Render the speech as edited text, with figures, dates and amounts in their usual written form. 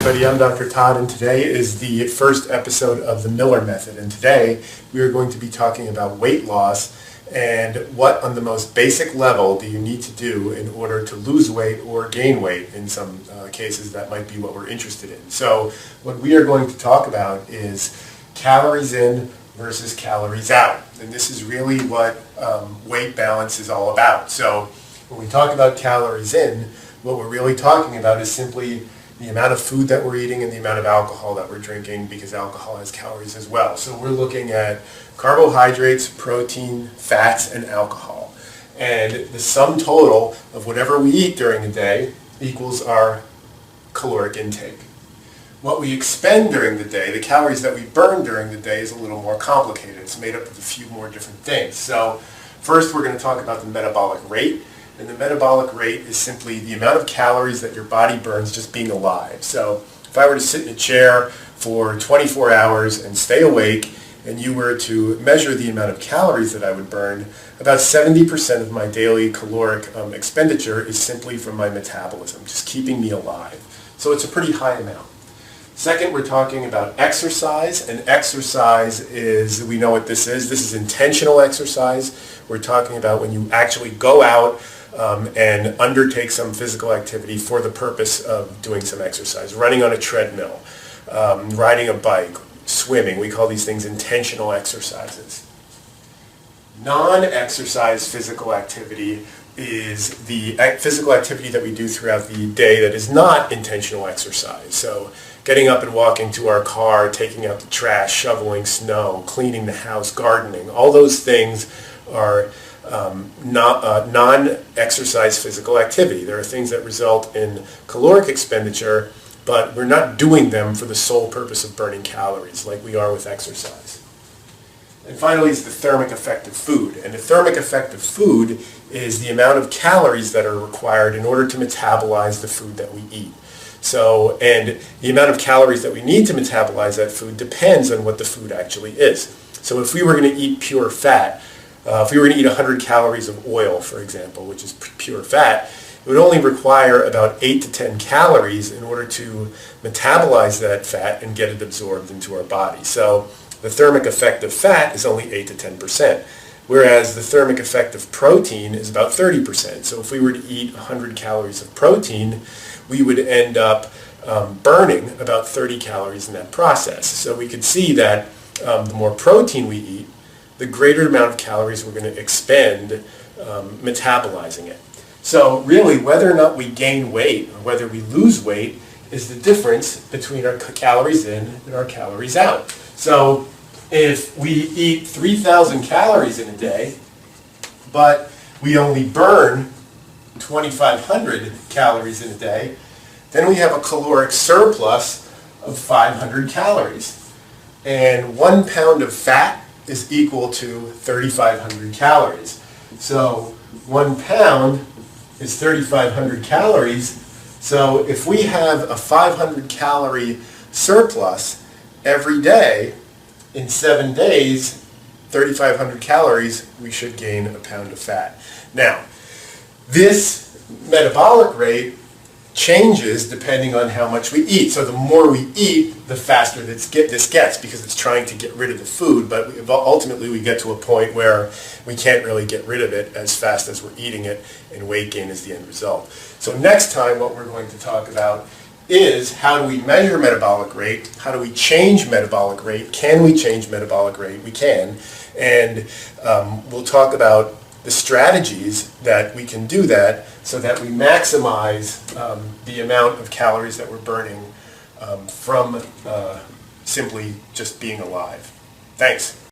everybody, I'm Dr. Todd, and today is the first episode of the Miller Method. And today we are going to be talking about weight loss and what on the most basic level do you need to do in order to lose weight or gain weight. In some cases that might be what we're interested in. So what we are going to talk about is calories in versus calories out. And this is really what weight balance is all about. So when we talk about calories in, what we're really talking about is simply the amount of food that we're eating and the amount of alcohol that we're drinking, because alcohol has calories as well. So we're looking at carbohydrates, protein, fats, and alcohol. And the sum total of whatever we eat during the day equals our caloric intake. What we expend during the day, the calories that we burn during the day, is a little more complicated. It's made up of a few more different things. So first we're going to talk about the metabolic rate. And the metabolic rate is simply the amount of calories that your body burns just being alive. So if I were to sit in a chair for 24 hours and stay awake, and you were to measure the amount of calories that I would burn, about 70% of my daily caloric expenditure is simply from my metabolism, just keeping me alive. So it's a pretty high amount. Second, we're talking about exercise, and exercise is, we know what this is. This is intentional exercise. We're talking about when you actually go out and undertake some physical activity for the purpose of doing some exercise. Running on a treadmill, riding a bike, swimming. We call these things intentional exercises. Non-exercise physical activity is the physical activity that we do throughout the day that is not intentional exercise. So getting up and walking to our car, taking out the trash, shoveling snow, cleaning the house, gardening, all those things are non-exercise physical activity. There are things that result in caloric expenditure, but we're not doing them for the sole purpose of burning calories like we are with exercise. And finally is the thermic effect of food. And the thermic effect of food is the amount of calories that are required in order to metabolize the food that we eat. So, and the amount of calories that we need to metabolize that food depends on what the food actually is. So if we were going to eat pure fat, if we were going to eat 100 calories of oil, for example, which is pure fat, it would only require about 8 to 10 calories in order to metabolize that fat and get it absorbed into our body. So the thermic effect of fat is only 8 to 10%, whereas the thermic effect of protein is about 30%. So if we were to eat 100 calories of protein, we would end up burning about 30 calories in that process. So we could see that the more protein we eat, the greater amount of calories we're going to expend metabolizing it. So really, whether or not we gain weight or whether we lose weight is the difference between our calories in and our calories out. So if we eat 3,000 calories in a day, but we only burn 2,500 calories in a day, then we have a caloric surplus of 500 calories. And 1 pound of fat is equal to 3,500 calories. So 1 pound is 3,500 calories. So if we have a 500 calorie surplus every day, in 7 days, 3,500 calories, we should gain a pound of fat. Now, this metabolic rate changes depending on how much we eat. So the more we eat, the faster this gets, because it's trying to get rid of the food, but ultimately we get to a point where we can't really get rid of it as fast as we're eating it, and weight gain is the end result. So next time what we're going to talk about is how do we measure metabolic rate, how do we change metabolic rate, can we change metabolic rate? We can, and we'll talk about the strategies that we can do that so that we maximize the amount of calories that we're burning from simply just being alive. Thanks.